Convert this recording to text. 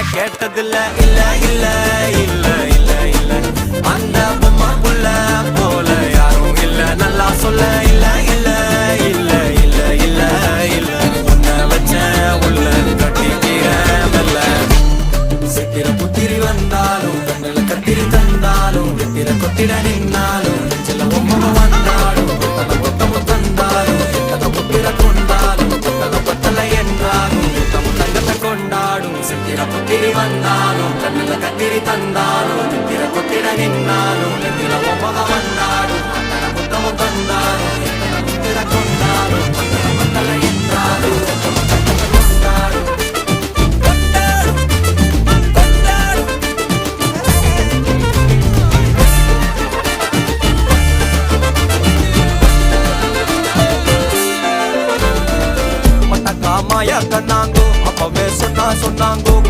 கேட்டதில்ல இல்ல இல்ல இல்ல இல்ல இல்ல அந்த பொம்மை புள்ள போல யாரும் இல்ல நல்லா சொல்ல இல்ல இல்ல இல்ல இல்ல இல்ல இல்ல உன்னை வச்ச உள்ள கட்டிக்கிற மெல்ல சித்திர புத்திரி வந்தாலும் கண்ணுல கத்திரி தந்தாலும் வெத்திர கொத்திட நின்னாலும் நெஞ்சில ஒம்ம வந்தாலும் கொத்தமும் தந்தாலும் எத்தனை புத்திர கொண்டாலும் பத்தலை என்றாலும் தங்கத்தை கொண்டாடும் சித்திர புத்திரி வந்தாலும் கண்ணுல கத்திரி தந்தாலும் வெத்திர கொத்திட நின்னாலும் நெஞ்சில ஒம்ம வந்தாலும் கொத்தமும் தந்தாலும் எத்தனை புத்திர கொண்டாலும் பத்தலை என்றாலும் கொண்டாடும் மாயா கண்ணாங்கோ அப்பவே சொன்னாங்கோ